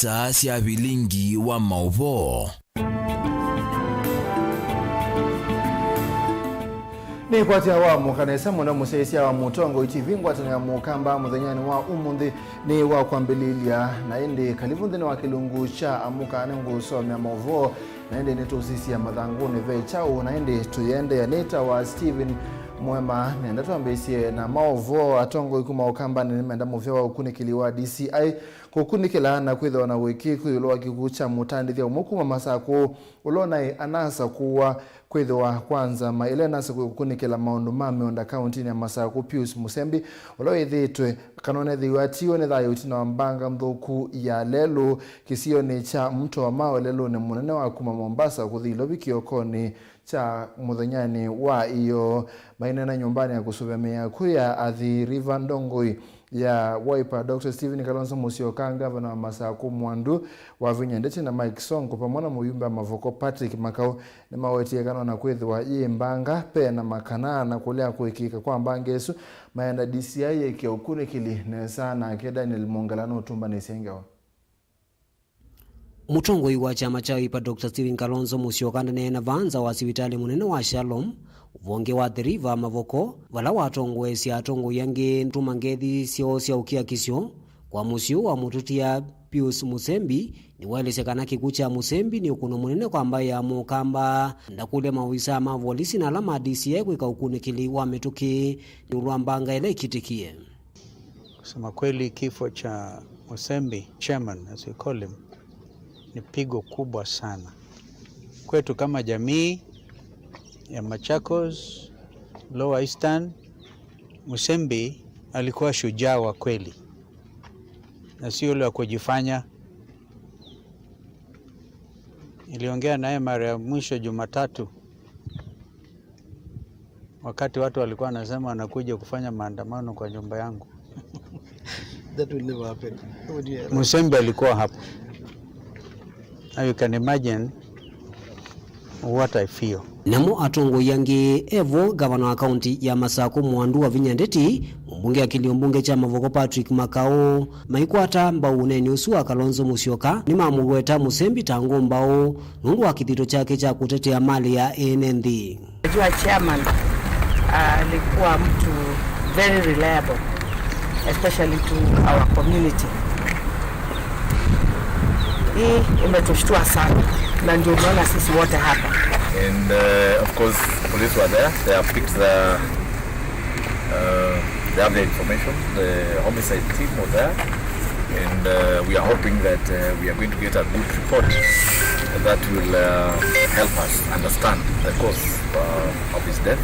kanisa cia Vilingi wa Mauvoo. Ni kwati wa mukanesa muna museisi wa mutongo ichivingwa tani ya mukamba muthenyani wa umundi ni wa kwambililia na indi kalivundini wa kilungu cha amukane ngusomya Mauvoo na indi nituzisi ya madhanguni vechau na indi tuyende ya nita wa Steven MUEMA nenda tuambesie na Mauvoo atongo ikuma ukamba ni menda muvyo ukunikiliwa DCI kukunikila na kwitho na wiki kuiloa kikucha mutandithi umukuma masako ulona anasa kuwa kwitho wa kwanza mailena kukunikila maundu mame onda county ya masako Pius Musembi uloithitwe kanone thiwatio ni thayo itina mbanga mthuku ya lelo kisio ni cha mto wa mawe lelo ni munene wa kuma Mombasa kuthilo bikiokoni cha muthenyani wa iyo mainena nyumbani ya kusuvemea kuya athi River Ndongoi ya Wiper Dr. Steven Kalonzo Musyoka gavana wa Masako Mwandu wa Vinyandeti na Mike Sonko pamoja na muyumba Mavoko Patrick Makau ni mawetie kana na kwithwa mbanga pe na makana na kulea kuikika kwa mbangesu maenda DCI ikiokune kili nesa na ke Daniel Mongalano utumba nisengewa. Mutongoi wa chama cha Wiper Dr. Steven Kalonzo Musyoka na vanza wa sivitali munene wa Shalom uvonge wa The River Mavoko wala watongwe si atongo yange ntumangethi sio sia ukia kisio kwa musio wa mututia Pius Musembi ni walesekana kikucha Musembi ni ukuno munene kwa ambaye ya mukamba ndakule mawisa mavolisi na alama DCI kwika ukunikili wa metuki ni uruambanga ile kitikie. Kusema kweli kifo cha Musembi, chairman as we call him, ni pigo kubwa sana kwetu kama jamii ya Machakos, Lower Eastern. Musembi alikuwa shujaa wa kweli na sio yule wa kujifanya. Niliongea naye mara ya mwisho Jumatatu wakati watu walikuwa wanasema wanakuja kufanya maandamano kwa nyumba yangu. That will never happen. Musembi alikuwa hapo. Now you can imagine what I feel. Namo atongo yangi evo gavana wa kaunti ya Masako Mwandu wa Vinyandeti mbunge akilio mbunge cha Mavoko Patrick Makau maikwata mbau neni usua Kalonzo Musyoka ni mamugweta Musembi tangu mbao nundu wa kithito chake cha kutetea mali ya NND. Najua chairman alikuwa mtu very reliable, especially to our community. Hii imetushtua sana na ndio unaona sisi wote hapa. And of course police were there. They have picked they have the information. The homicide team was there, and we are hoping that we are going to get a good report that will help us understand the cause of his death.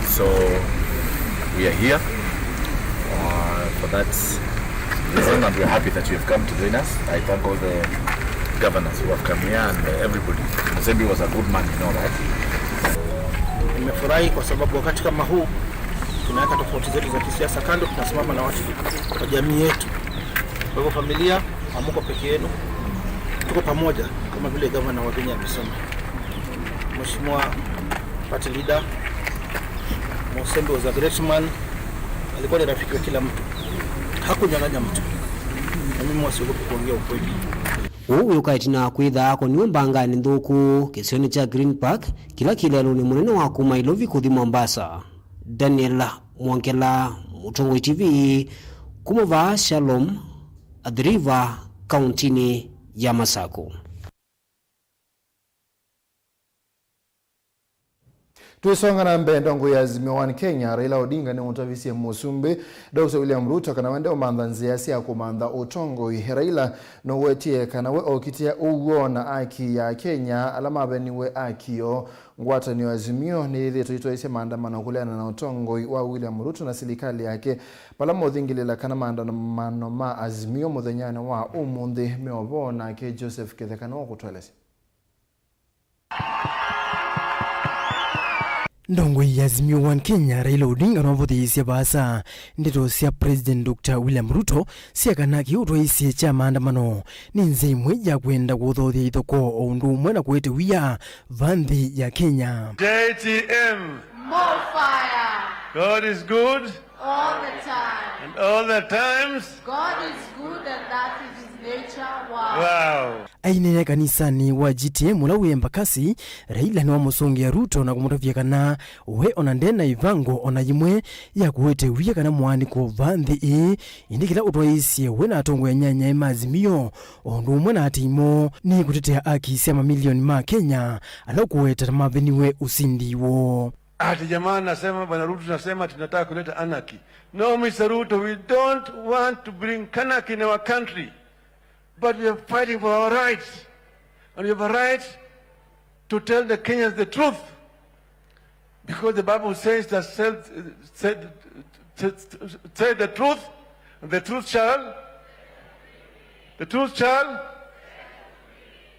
So we are here for that reason, and we are happy that you have come to join us. I thank all the governors who have come here and everybody. Musembi was a good man, you know that. Nimefurahi kwa sababu wakati kama huu tunaweka tofauti zetu za kisiasa kando, tunasimama na watu wa jamii yetu. Kwa hivyo familia, hamuko peke yenu, tuko pamoja kama vile gavana wa Kenya amesema. Mheshimiwa party leader Musembi was a great man. Alikuwa ni rafiki wa kila mtu, hakunyang'anya mtu, na mimi wasiogopi kuongea ukweli. Uyu kaitina kwitha ako niumbanga ni nthuku kisioni cha Green Park kila kilelo ni munene wa kuma Ilovi kuthi Mombasa. Daniel Mwankela, Mutongoi TV, kumova Shalom, The River, kauntini ya Masako. Tuisonga na mbendongo ya Azimio One Kenya, Raila Odinga ni mutavisi Musumbi, Dr. William Ruto kana wende omandanzi ya kumanda otongo. Raila no wetie kana we okitia uwona aki ya Kenya alama beniwe akio ngwata ni Azimio ni ile tuitoise maandamano kuleana na otongo wa William Ruto na serikali yake pala modhingilila kana maandamano ma Azimio muthenyane wa umundi Mauvoo na ke Joseph Kethekana okutweleza. Ndongo ya Azimio One Kenya, Raila Odinga novotheisia basa ndito sia President Dr. William Ruto sia kana kiutwaisia cha maandamano ni nze imwe ya kwenda kuthothia ithoko undu umwe na kwete wia vanthi ya Kenya. JTM, more fire. God is good all the time, and all the times God is good and that is his name. Wow. Ainene kanisani wa GTM ula Embakasi Raila ni wamusongia Ruto na kumutavia kana we onandena ivango ona yimwe ya kuwete wia kana mwaniko vanthi indikila utwaisye wena atongo ya nyanya emazimio ondu umwe na atimo ni kutetea akisi ya mamilioni ma Kenya ala kuweta maveniwe usindiwo. Ati jamaa nasema bwana Ruto nasema tunataka kuleta anarchy. No, Mr. Ruto, we don't want to bring anarchy in our country. But we are fighting for our rights. And we have a right to tell the Kenyans the truth. Because the Bible says that say the truth, and the truth shall.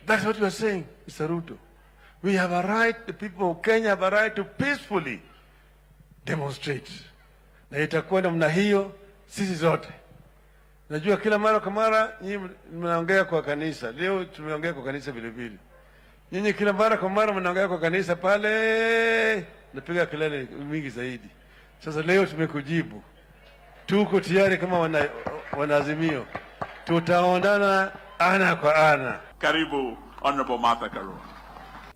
That's what we are saying, Mr. Ruto. We have a right, the people of Kenya have a right to peacefully demonstrate. Na itakuwa namna hiyo sisi zote. Najua kila mara kwa mara nyinyi mnaongea kwa kanisa. Leo tumeongea kwa kanisa vile vile. Nyinyi kila mara kwa mara mnaongea kwa kanisa pale, napiga kelele mingi zaidi. Sasa leo tumekujibu. Tuko tayari kama wanaazimio. Tutaonana ana kwa ana. Karibu Honorable Martha Karua.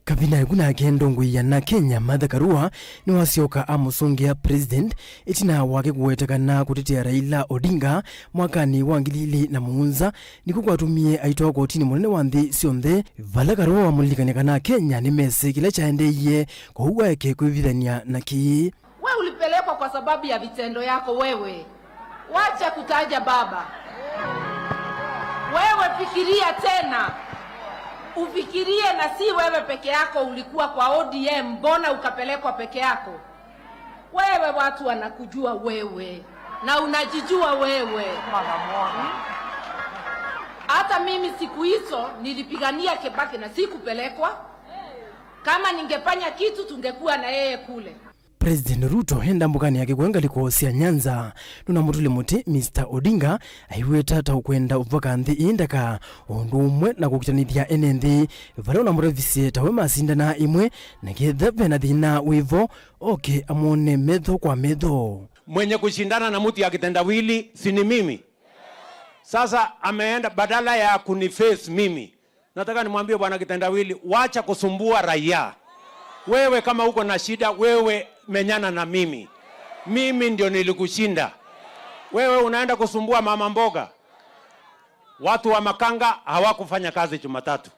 Kabina yaguna agendo ya na Kenya Martha Karua ni wasioka amusongia president itina wake kuwetekana kutetea Raila Odinga mwakani wa 2007 niko kwatumie aitwa kotini munene wa nthi sionthe vala Karua wamulikania kana Kenya ni mesi kila chaendeye kwa huwa yake kuivithania na ki. Wewe ulipelekwa kwa sababu ya vitendo yako wewe. Wacha kutaja baba. Wewe fikiria tena. Ufikirie na si wewe peke yako ulikuwa kwa ODM, mbona ukapelekwa peke yako? Wewe watu wanakujua wewe na unajijua wewe. Hata mimi siku hizo nilipigania Kibaki na sikupelekwa. Kama ningefanya kitu tungekuwa na yeye kule. President Ruto henda mbukani yake kuenga likosia Nyanza nuna mutule muti Mr. Odinga aiweta ta ukwenda uvaka nthi indaka ondu umwe na kukitanithia enenthi vale una murevisi tawe masinda na imwe na ketha vena thina wivo oke amone metho kwa metho. Mwenye kushindana na muti ya kitendawili sini mimi. Sasa ameenda badala ya kuniface mimi. Nataka nimwambie bwana kitendawili, wacha kusumbua raia. Wewe kama uko na shida, wewe menyana na mimi. Mimi ndio nilikushinda. Wewe unaenda kusumbua mama mboga. Watu wa makanga hawakufanya kazi Jumatatu.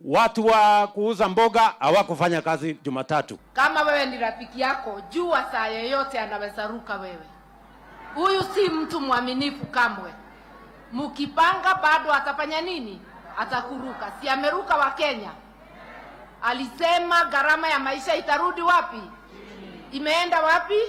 Watu wa kuuza mboga hawakufanya kazi Jumatatu. Kama wewe ni rafiki yako, jua saa yoyote anaweza ruka wewe. Huyu si mtu mwaminifu kamwe. Mukipanga bado atafanya nini? Atakuruka. Si ameruka wa Kenya. Alisema gharama ya maisha itarudi wapi? Imeenda wapi?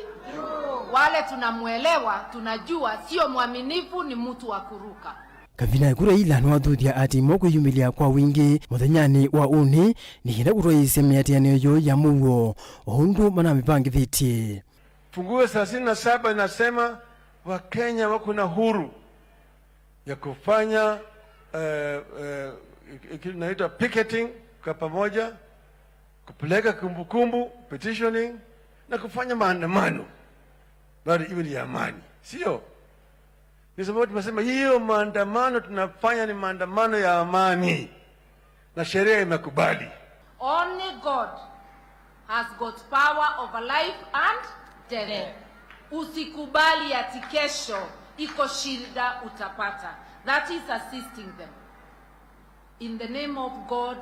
Wale tunamuelewa, tunajua sio mwaminifu, ni mtu wa kuruka. Kavina ya Raila ni wathuthia ati moko yumilia kwa wingi muthenyani wa uni ni kenda kutwaisya miatiano yo ya Mauvoo ondu mana mipangithitie. Funguo 37 inasema Wakenya wako na huru ya kufanya inaitwa picketing kwa pamoja, kupeleka kumbukumbu, petitioning, na kufanya maandamano bado iwe ni amani, sio? Ni sababu tumesema hiyo maandamano tunafanya ni maandamano ya amani na sheria imekubali. Only God has got power over life and death. Usikubali ati kesho iko shida utapata. That is assisting them. In the name of God,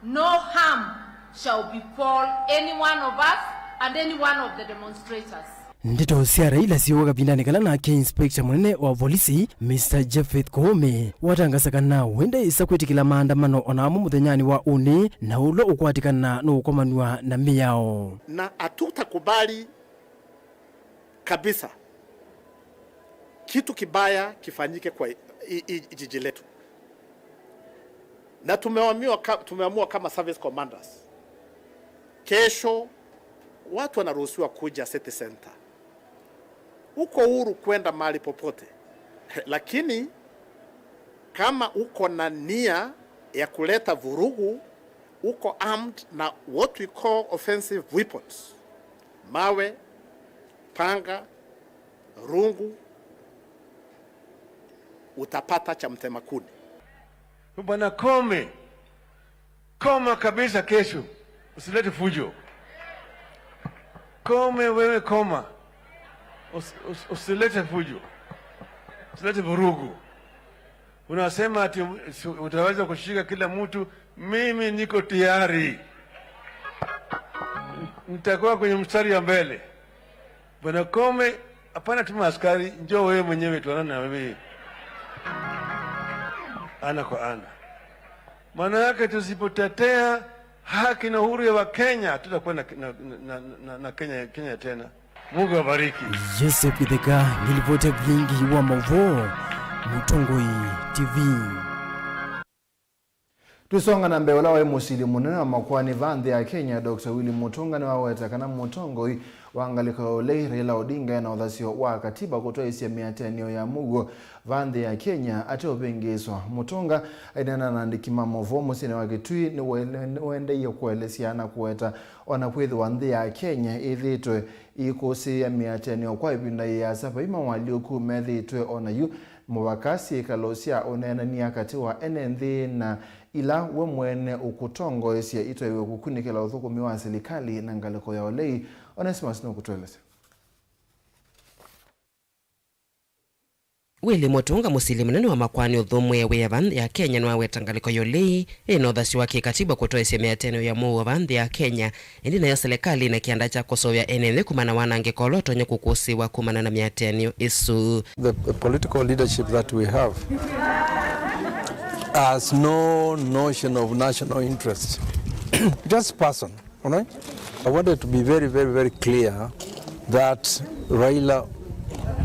no harm shall befall any one of us and any one of the demonstrators. Ndito cia Raila cio gapindani kana nake inspector munene wa polisi Mr. Jeffeth Koome watangasakana wenda isa kwitikila maandamano onamo muthenyani wa uni na ulo ukwatikana no ukomanwa na miyao. Na hatutakubali kabisa kitu kibaya kifanyike kwa jiji letu. Na tumeamua kama service commanders, kesho watu wanaruhusiwa kuja city center. Uko huru kwenda mahali popote. Lakini kama uko na nia ya kuleta vurugu, uko armed na what we call offensive weapons, mawe, panga, rungu, utapata cha mtema kuni. Bwana koma kabisa kesho. Usilete fujo. Wewe koma. Usilete fujo. Usilete vurugu. Unasema ati utaweza kushika kila mtu. Mimi niko tayari. Nitakuwa kwenye mstari ya mbele. Bwana Kome, hapana tuma askari, njoo wewe mwenyewe tuonane na wewe. Ana kwa ana. Maana yake tusipotetea haki na uhuru ya Wakenya, tutakuwa na Kenya tena. Mungu awabariki. Joseph Githeka, nilipota Vilingi wa Mauvoo, Mutongoi TV. Tusonga na mbele wa musili munene wa makwani vande ya Kenya Dr. Willy Mutunga na waweta kana Mutongoi wangalika ole Raila Odinga na udhasio wa katiba kutoa isia miatenio ya mugo vande ya Kenya ate opengeswa. Mutunga aidana na ndikima Mauvoo musine wa Kitui ni wende iyo kuelesiana kuweta wanakwidhi wande ya Kenya ithitwe ikosi ya miatenio kwa ibinda ya sapa ima walioku methitwe onayu mubakasi kalosia onena ni akati wa NND na ila we mwene ukutongo esia ito ewe kukunikela uthukumi wa serikali na ngaliko ya olei Onesimus no kutueleza. Willy Mutunga musili munene wa makwani uthumwe ya vande ya Kenya nwa wetangaliko yolei ino thasi wake katiba kutoa isia miateno ya muo vande ya Kenya indi na ya serikali na kianda cha kosovya NND kumana wanange koloto nye kukusiwa kumana na miateno isu. The political leadership that we have has no notion of national interest. Just person, all right? I wanted to be very, very, very clear that Raila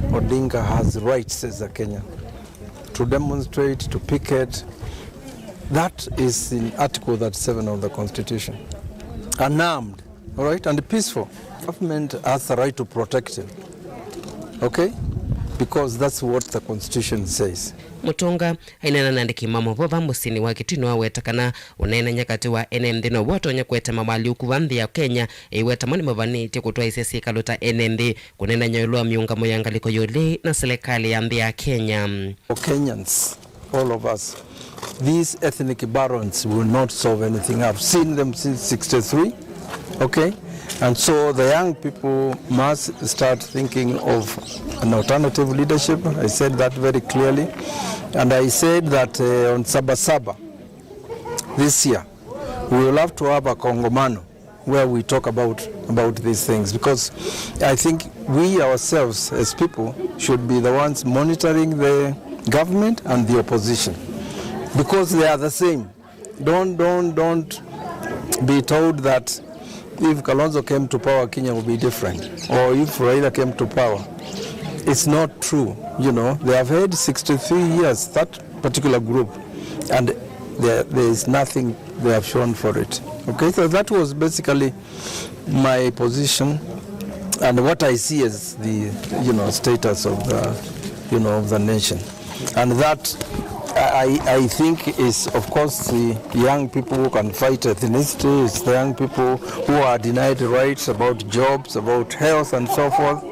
Odinga has rights as a Kenyan to demonstrate, to picket. That is in Article 37 of the Constitution. Unarmed, all right, and peaceful. Government has the right to protect him, okay? Because that's what the Constitution says. Mutunga ainana nandiki Mauvoo musini wa Kitui no wetakana unena nyakati wa NND no woto nya kweta mabali ukuvandhi ya Kenya iweta moni mavaniti kutoa isesi kaluta NND kunena nyoyolua miunga moyangaliko yole na serikali ya ya Kenya. For Kenyans, all of us, these ethnic barons will not solve anything. I've seen them since 63, okay? And so the young people must start thinking of an alternative leadership. I said that very clearly. And I said that on Sabasaba this year, we will have to have a Kongomano where we talk about these things. Because I think we ourselves as people should be the ones monitoring the government and the opposition. Because they are the same. Don't be told that if Kalonzo came to power, Kenya would be different. Or if Raila came to power. It's not true. You know, they have had 63 years, that particular group, and there is nothing they have shown for it. Okay, so that was basically my position and what I see as the, status of the, of the nation. And that I think is, of course, the young people who can fight ethnicity, it's the young people who are denied rights about jobs, about health and so forth.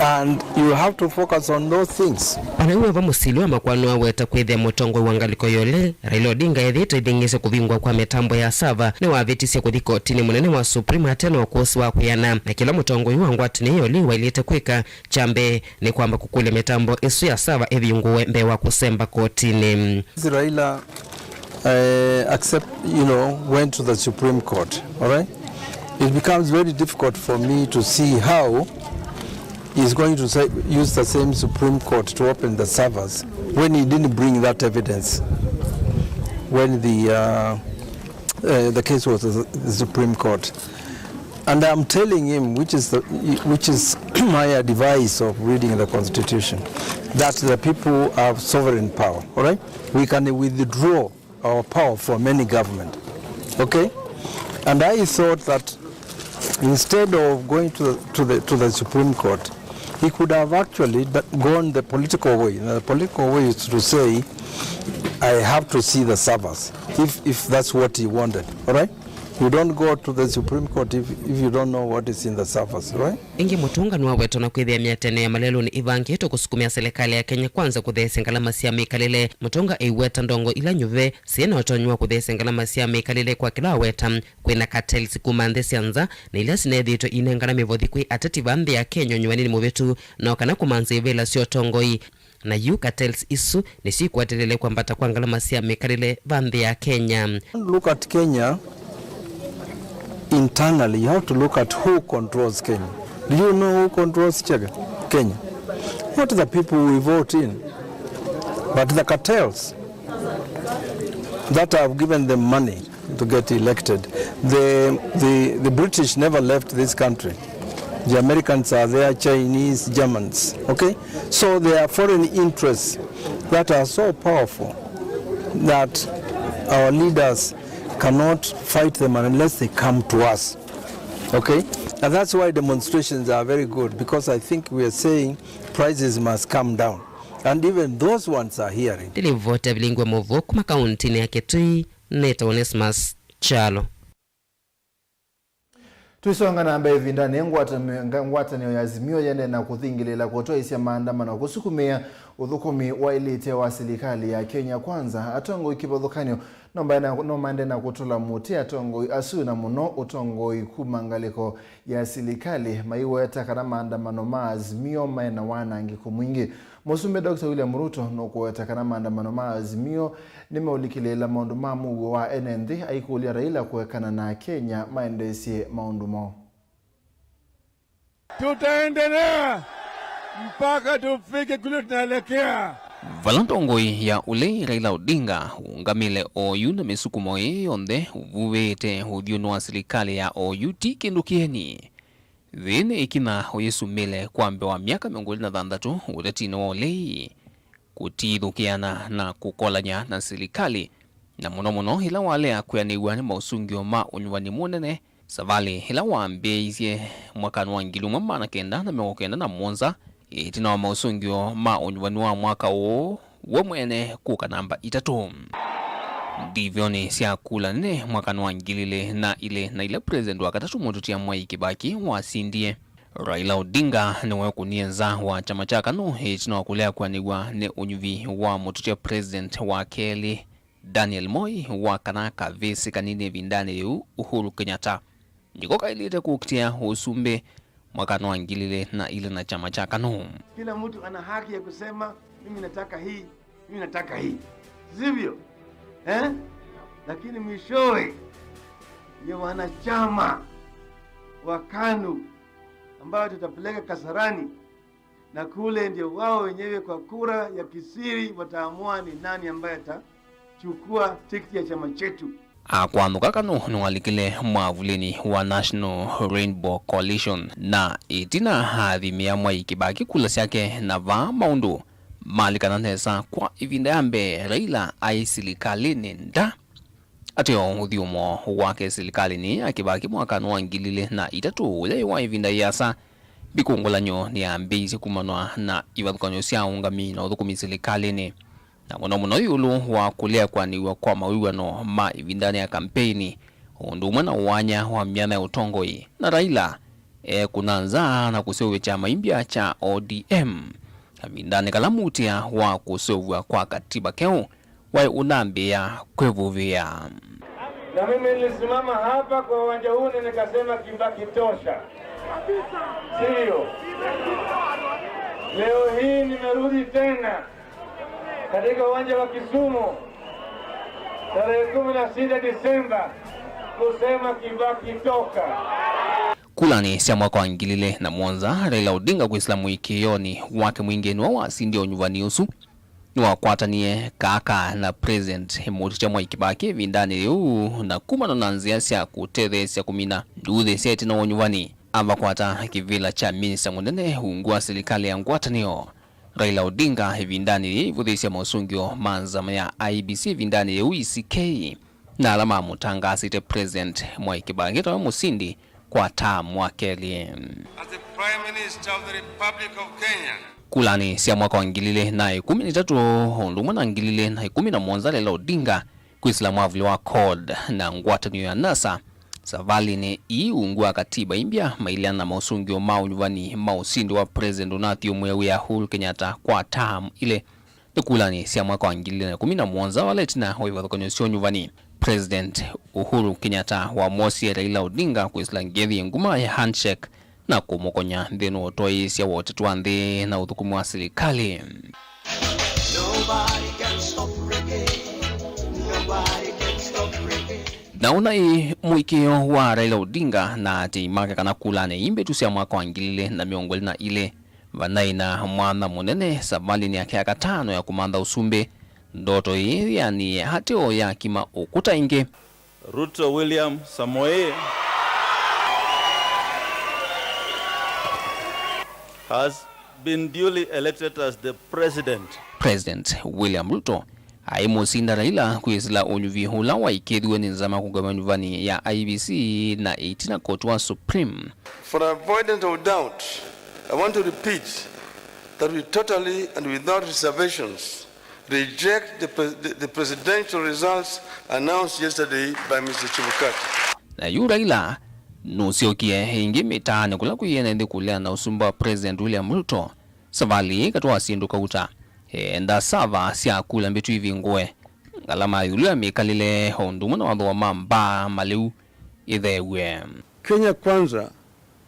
And you have to focus on those things. Wanauwa vamusili wa makwanu weta kwethia Mutongo wangaliko yole Raila Odinga yethita ithingise kuvingwa kwa metambo ya sava ni wavitisia kuthi kotini munene wa Supreme atena wakuosi wa kuyana na kila Mutongo yuwangu atini yoli wailite kwika chambe ni kwamba kukule metambo isu ya sava eviunguwe mbe wa kusemba kotini. Raila went to the Supreme Court, all right? It becomes very difficult for me to see how he's going to use the same Supreme Court to open the servers when he didn't bring that evidence when the case was the Supreme Court. And I'm telling him, which is my advice of reading the Constitution, that the people have sovereign power. All right, we can withdraw our power from any government. Okay, and I thought that instead of going to the Supreme Court, he could have actually gone the political way. The political way is to say I have to see the servers if that's what he wanted. All right. You don't go to the Supreme Court if you don't know what is in the servers, right? Ingi mutunga nuwa weto na kwithia miatene ya malelo ni ivangi hito kusukumia serikali ya Kenya kwanza kuthese ngalama cia mikalile. Mutunga iweta ndongo ila nyuve siena otonywa kuthese ngalama cia mikalile kwa kila weta kwina cartels kumande sianza na ila sinethito inengana mivothi kwi atati vambi ya Kenya nywani ni muvetu na wakana kumanza ivela sio tongoi na yu cartels isu ni siku atelele kwa mbata kwa ngalama cia mikalile vambi ya Kenya. Look at Kenya. Internally, you have to look at who controls Kenya. Do you know who controls Kenya? Not the people we vote in, but the cartels that have given them money to get elected. The British never left this country. The Americans are there, Chinese, Germans. Okay? So there are foreign interests that are so powerful that our leaders cannot fight them unless they come to us. Okay? And that's why demonstrations are very good, because I think we are saying prices must come down. And even those ones are hearing. Vote Vilingi Mauvoo kuma kaunti ya Kitui, Neta Onesmus Chalo. Tuisonga na ambaye vindani ngwatani ya Azimio yende na kuthingilela kutoa isia maandamano kusukumia uthukumi wa ilite wa serikali ya Kenya kwanza atongo ikibothokanyo nomande na kutola muti atongo asu na muno utongo ikumangaliko ya serikali maiweta kana maandamano ma Azimio maena wanangi kumwingi. Musumbe Dr. William Ruto no kuweta kana maandamano ma Azimio nimeulikilela maundu ma Mauvoo wa NND aikulia Raila kuwekana na Kenya maendesie maundu mo. Tutaendelea mpaka tufike kule tunaelekea. Valantongoi ya ule Raila Odinga ungamile OU na misukumo yonde uvuvete hudiono wa serikali ya OU tikindukieni. Vine ikina hoyesumile kwa mbewa miaka 23 udatino wa ulei kutidukiana na kukolanya na serikali na muno hila wale akuyaniwa mausungio ma unyuwani munene savali hila waambeizie mwaka wa ngiluma mana kenda na mewokenda na mwonza itina wa mausungio ma unyuwani wa mwaka wa mwene kuka namba 3 ndivyo ni siakula nene mwaka wa ngilile na ile president wa katatu mututia Mwai Kibaki wasindie. Raila Odinga niwe kunienza wa chama cha KANU itina wakulea kwaniwa ne unyuvi wa mututia president wa Keli Daniel Moi wa kanaka vesi kanine vindane yu Uhuru Kenyatta. Nikoka ilite kukitia usumbe mwaka wa ngilile na ile na chama cha KANU. Kila mtu ana haki ya kusema mimi nataka hii, mimi nataka hii. Sivyo? Lakini mwishowe ndio wanachama wa KANU ambao tutapeleka Kasarani na kule ndio wao wenyewe kwa kura ya kisiri wataamua ni nani ambaye atachukua tikiti ya chama chetu. Akwanduka KANU nwalikile mwavulini wa National Rainbow Coalition na itina hadhimia Mwai Kibaki kula siake na va maundu malika nantesa kwa ivinda yambe Raila ai silikalini nda atio udhiumo wake silikalini akibaki mwaka wa ngilile na 3 ule wa ivinda yasa bikungulanyo ni ambezi kumanwa na ivathukanyo sia ungami na uthukumi silikalini na muno yulu wa kulea kwaniwa kwa mawiwano ma ivindani ya kampeni undumwa na uwanya wa miana ya utongoi na Raila kunanza na kusewe chama impya cha ODM vindani kalamutia wa kusewa kwa katiba keo wa unambia kwevuvia. Na mimi nilisimama hapa kwa uwanja huu nikasema Kibaki tosha. Sio. Leo hii nimerudi tena katika uwanja wa Kisumu tarehe 16 Disemba kusema Kibaki toka. Kulani siya mwaka wa ngilile na Mwanza Raila Odinga kwa Islamu ikioni wake mwingeni wa wasindi wa nyuvani usu niwa kwatanie kaka na president mututia Mwai Kibaki vindani yu na kumano nanzia siya kutere siya kumina dude siya itina wa nyuvani ava kwata kivila cha minista munene ungua serikali ya ngwatanio. Raila Odinga vindani vudhisia mausungio manzama ya IBC vindani yu ECK na alama mutanga site president Mwai Kibaki tawa musindi kwa tamu wakeli. As the Prime Minister of the Republic of Kenya, kulani sia mwaka wa ngilile na 13 ndumwa na ngilile na 11 Raila Odinga kuisla mwavuli wa CORD na ngwatanio ya NASA savali ni iungwa katiba imbya mailiana na mausungio maunyuvani mausindi wa President Unathi Omwewe ya Uhuru Kenyatta kwa term ile kulani sia mwaka wa ngilile na 11 waletina waivadhokonyosio nyuvani President Uhuru Kenyatta wa mosi Raila Odinga kuisla ngethi nguma ya handshake na kumukonya ndeno otoi sia wote tuandhe na uthukumu wa serikali. Naona mwikio wa Raila Odinga na ati maka kana kulane imbe tusia mwaka wa ngilile na miongoli na ile vanaina mwana munene sabali ni yake akatano ya kumanda usumbe ndoto hii yani hateo ya kima ukuta inge Ruto William Samoei has been duly elected as the president. President William Ruto aimusinda Raila kuisla onyuvi hula wa ikedhiwe ni nzama kugabanyuvani ya IBC na 18 court wa Supreme. For avoidance of doubt, I want to repeat that we totally and without reservations reject the presidential results announced yesterday by Mr. Chebukati. Na yu Raila nusiokie ingi mitane kula kuyene ndi kulea na usumba wa President William Ruto savali katuwa sindu kauta enda sava siya kula mbitu hivi ngoe ngalama yule mikalile hondumu na wadhu wa mamba maliu idhewe. Kenya Kwanza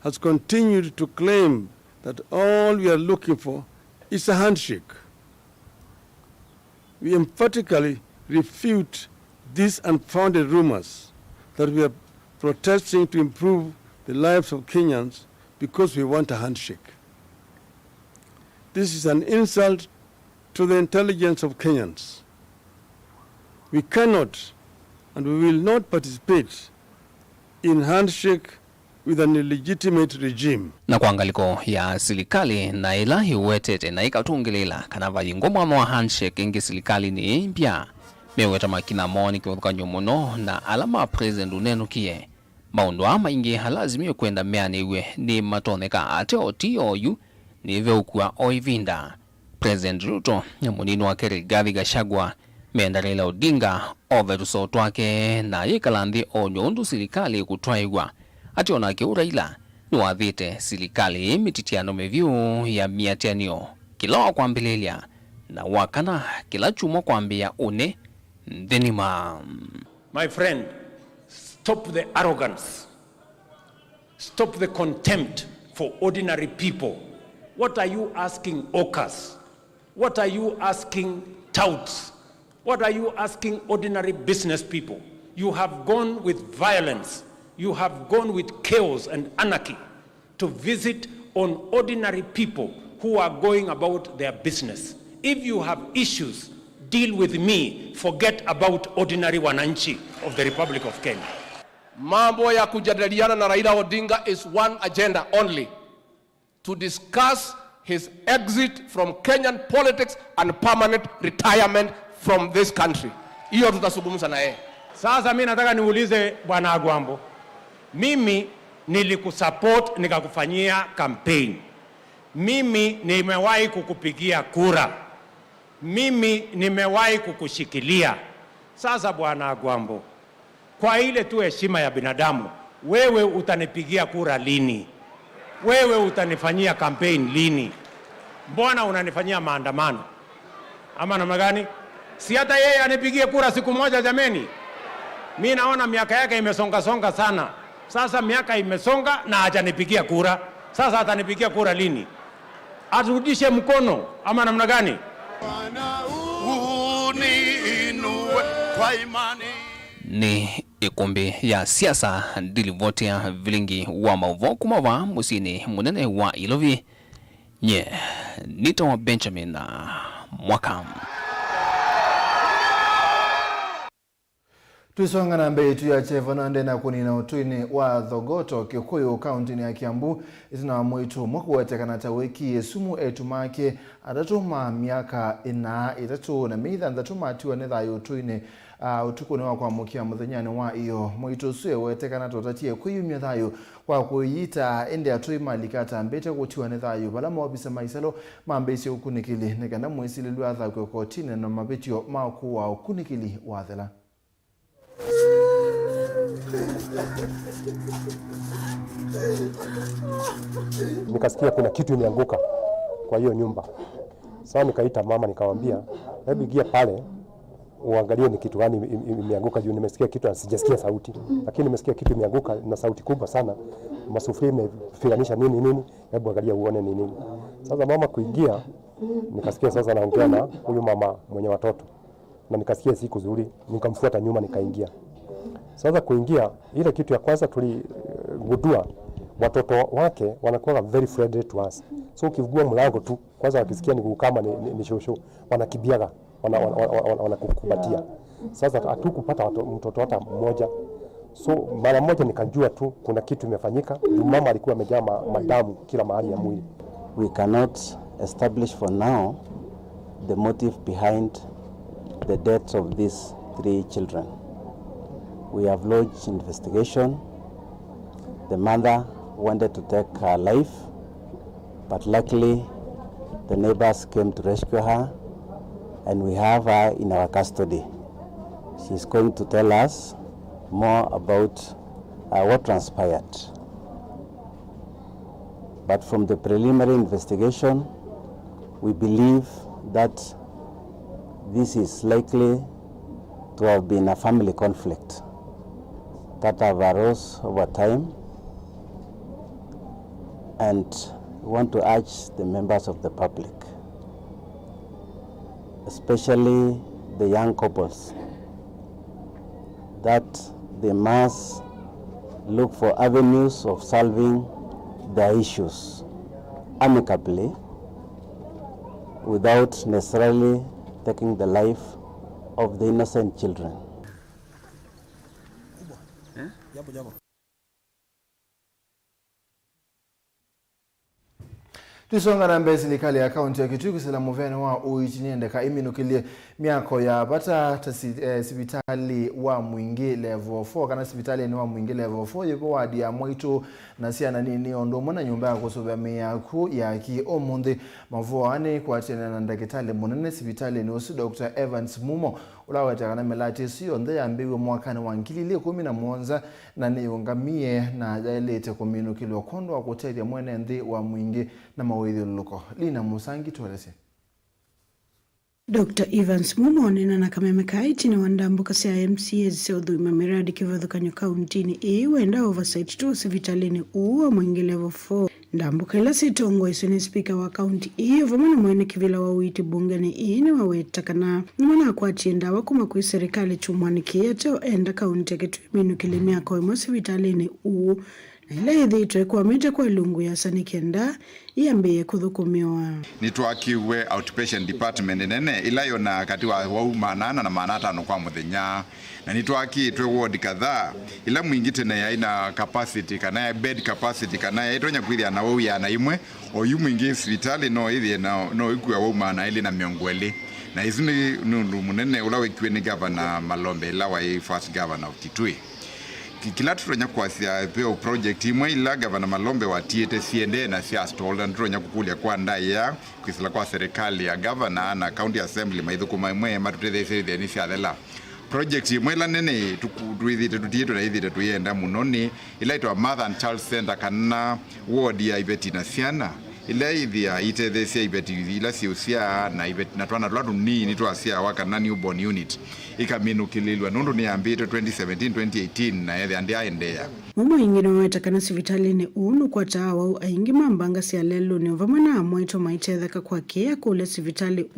has continued to claim that all we are looking for is a handshake. We emphatically refute these unfounded rumors that we are protesting to improve the lives of Kenyans because we want a handshake. This is an insult to the intelligence of Kenyans. We cannot and we will not participate in handshake with an illegitimate regime. Na kuangaliko ya serikali na ila hiwetete na ikatungilela kanava yingoma wa handshake ingi serikali ni mpya meweta makina moni kiwathuka nyomono na alama President unenu kie maundo ama ingi halazimiwe kwenda meane iwe ni matoneka ate otioyu ni veukua oivinda. President Ruto nyamuninu wa Rigathi Gachagua meenda Raila Odinga ovetuso twake na yikalandi onyondu serikali kutwaigwa ati onake Raila nuwathite serikali mititiano mevyu ya miatianio kila kwambilelia na wakana kila chumo kwambia une ndenima. My friend, stop the arrogance. Stop the contempt for ordinary people. What are you asking okas? What are you asking touts? What are you asking ordinary business people? You have gone with violence. You have gone with chaos and anarchy to visit on ordinary people who are going about their business. If you have issues, deal with me. Forget about ordinary wananchi of the Republic of Kenya. Mambo ya kujadiliana na Raila Odinga is one agenda only: to discuss his exit from Kenyan politics and permanent retirement from this country. Hiyo tutazungumza na yeye. Sasa mimi nataka niulize Bwana Agwambo. Mimi nilikusupport nikakufanyia campaign. Mimi nimewahi kukupigia kura. Mimi nimewahi kukushikilia. Sasa Bwana Agwambo, kwa ile tu heshima ya binadamu, wewe utanipigia kura lini? Wewe utanifanyia campaign lini? Mbona unanifanyia maandamano? Ama namna gani? Si hata yeye anipigie kura siku moja jameni. Mimi naona miaka yake imesonga sana. Sasa miaka imesonga na hajanipigia kura. Sasa atanipigia kura lini? Aturudishe mkono ama namna gani? Ni ikumbi ya siasa dilivotia Vilingi wa Mauvoo kumava musini munene wa Ilovi nye nito wa Benjamin Mwakam. Tuisonga na mbei tu ya chevana ndena kunina utuini wa Thogoto Kikuyu kaunti ni ya Kiambu itina mwitu mwaku wetekana taweki yesumu etumake adatuma miaka ina itatu na mitha ndatuma atiwa netha yutuini utuku ni wakwa mukia muthenyani wa iyo mwitu suye wetekana totatie kuyumia thayu kwa kuyita ende atui malikata mbete kutiwa nethayu bala mawabisa maiselo mambesi ukunikili nekana mwesili luwa tha kwa kotine na mabetio makuwa ukunikili wa thela. Nikasikia kuna kitu imeanguka kwa hiyo nyumba. Sasa nikaita mama nikamwambia, hebu ingia pale uangalie ni kitu gani imeanguka juu nimesikia kitu na sijasikia sauti. Lakini nimesikia kitu imeanguka na sauti kubwa sana. Masufuria imefiganisha nini, hebu angalia uone ni nini. Sasa mama kuingia nikasikia sasa naongea na huyu mama mwenye watoto. Na nikasikia siku nzuri, nikamfuata nyuma nikaingia. Sasa kuingia ile kitu ya kwanza tuligundua watoto wake wanakuwa very friendly to us. So ukifungua mlango tu kwanza wakisikia ni kama ni shosho wanakibiaga wanakukumbatia. Sasa hatukupata mtoto hata mmoja. So mara moja nikajua tu kuna kitu imefanyika. Mama alikuwa amejaa madamu kila mahali ya mwili. We cannot establish for now the motive behind the deaths of these 3 children. We have lodged investigation. The mother wanted to take her life, but luckily the neighbors came to rescue her, and we have her in our custody. She's going to tell us more about what transpired. But from the preliminary investigation, we believe that this is likely to have been a family conflict that have arose over time, and we want to urge the members of the public, especially the young couples, that they must look for avenues of solving their issues amicably without necessarily taking the life of the innocent children. Tuisonga na mbezi serikali ya kaunti ya Kitui kusela muvene wa uichiniendeka iminukilie miako ya bata sibitali wa mwingi level 4 kana sibitali ni wa mwingi level 4 yupo wadi ya Mwitu na siana nini ondomo na nyumba ya kusubia miyaku ya ki omundi Mauvoo ane kwa tena na ndakitali munene sibitali ni usi Dr. Evans Mumo ulaweta kana melati siyo nde ya mbiwe mwakani wa nkilili 11 na niungamie na jailete kuminukili wa kondo wa kutetia mwene ndi wa mwingi na mawedhi luko. Lina Musangi tuwelese. Dr. Evans Mumo nena na kamemeka itini wandambuka siya MCA zise udhuima miradi kivadhu kanyo kauntini wenda oversight tu sivitalini uwa mwingi level 4. Ndambuka ila sitongo isuni speaker wa kaunti vamana mwene kivila wa witi bungani ni wawetakana mwana kwa chienda wakuma kui serikali chumwani kiyate enda kaunti ya Kitui minukilimia kwa imo sivitalini na ila idhitwe kwa meja kwa lungu ya sanikenda iambie kuthukumiwa. Nitwakiwe outpatient department nene ila yona katiwa wauma nana na manata no kwa muthenya na nitwakitwe ward kadhaa ila mwingi tena yaina capacity kana bed capacity kana itonya kwithia na wau na imwe oyu mwingi hospitali no ithie no ikua wauma na ile na miongweli na izuni nundu munene ula wekiwe ni governor Malombe ila wa first governor of Kitui. Kila tutonya kwasia peo project imwe ila gavana Malombe watiete siende na sia stall na tutonya kukulia kwa ndai ya kwisila kwa serikali ya gavana na county assembly maithuku MUEMA tutethesithia ni sia thela project imwe ila nene tuithite tutieto na ithite tuyenda munoni ila itwa mother and child center kana ward ya ibeti na siana ila ithia itethesia ibeti ila siusia na ibeti na twana lwatu ni twasia waka na newborn unit ikaminukililwa nundu ni ambite 2017-2018 na yethe andi aendea. Mumo ingine wetakana sivitalini unu kwa tawa aingi mambanga siya lelu ni vamana amwaito maitetheka kwa kia kule sivitali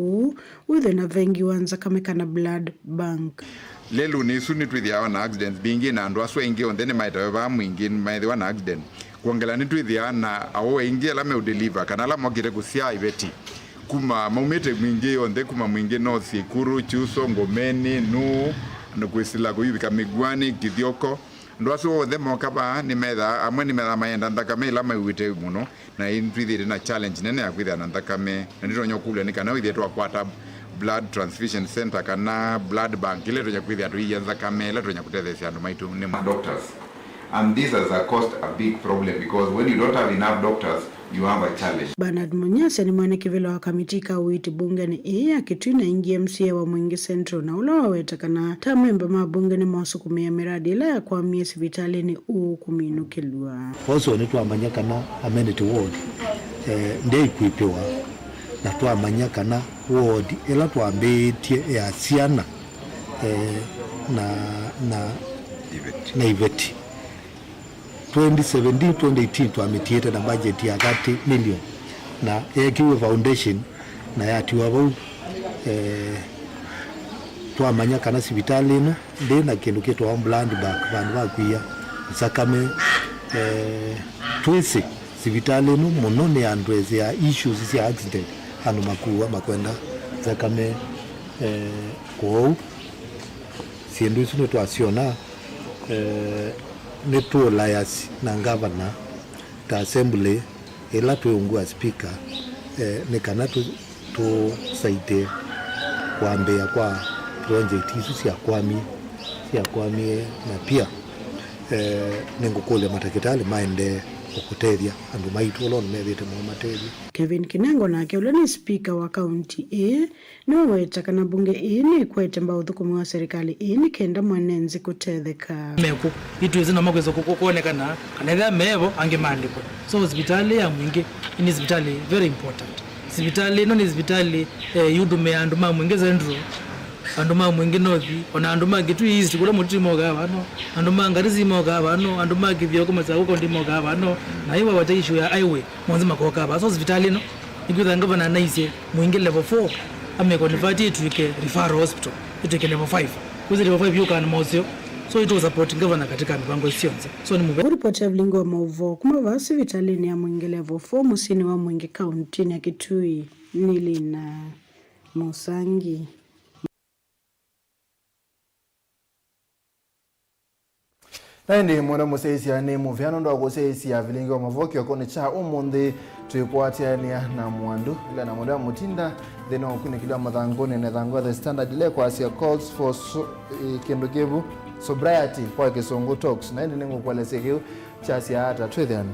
withe na vengi wanza kamekana blood bank. Lelu ni suni tuithia wana accidents bingi na andu aswa ingi ondene maitaweva mwingi maithe wana accident. Kuangela ni tuithia na awo ingi ala meudeliver kana ala mwagire kusia ibeti. Kuma maumete mwingi onde kuma mwingi no Sikuru, Chuso, Ngomeni, Nu, ndukwisilaga uyubika migwani kithioko ndwaso othe mokaba ni metha amwe ni metha mayenda nthakame ila maiwite muno na intwithire na challenge nene ya kwithia na nthakame na ndironyo kule ni kana withie twakwata blood transfusion center kana blood bank ile tonya kwithia tuiya nthakame ile tonya kutethesia andu maitu ni doctors. And this has caused a big problem because when you don't have enough doctors, you have a challenge. Bernard Munyasa ni mwanakivilo wa kamiti kauiti bungeni akitwina ingi MCA wa Mwingi Central na ula wawetakana ta memba mabungeni masukumia miradi ila ya kuhamia sivitalini kuminukilwa. Also ni tuamanyakana amenity ward ndei kuipiwa na tuamanyakana ward ila tuambitie ya siana na iveti 2017-2018 tuamitiete na budget ya 30 million na ekiwe foundation na yatiwa bau tuamanya kana sibitali no ndi na kindu kitwa blood bank bandu bakwia sakame twese sibitali no muno ni andweze ya issues cia accident anu makuwa makwenda sakame ko siendu isu twasiona neto layas na governor ta assembly ila tuungua speaker ne kana tu saite kuambia kwa project hizo sia kwami na pia nengukole matakitali maende okuteria andu maitu olon methite mu materia. Kevin Kinango nake ule ni speaker wa county ni wawetakana bunge ni kwete mbao thukumu wa serikali ni kenda mwanenzi kutetheka meku itu izina makwezo kuonekana kanetha mevo angemandiko so hospitali ya Mwingi ni hospitali very important. Hospitali no ni hospitali yudume andu ma Mwingi Central andu ma Mwingi North ona andu ma gitu east kula mutimo ga bano andu ma ngarizi mo ga bano andu ma kivyo kuma za huko ndimo ga bano na iwa wata issue ya highway mwanzi makoka ba so hospitali no ikudha ngavana naise Mwingi level 4 amekonvert to referral hospital to level 5 kuzi level 5 yuka anamozio so it was supporting governor katika mipango isionze so ni mube report ya Vilingi wa Mauvoo kuma vasi vitalini ya Mwingi level 4 musini wa Mwingi county ya Kitui nili na Musangi. Naindi mwana museisia ni muviano ndo kuseisia Vilingi wa Mauvoo kiokoni cha umundi tuikwatiania na mwandu ila na mwandu mutinda thina okunikilwa mathangoni na thangwa the standard ile kwa asia calls for kindugivu sobriety kwa kisungu talks naindi ningu kwalese kiu cha sia hata twithiani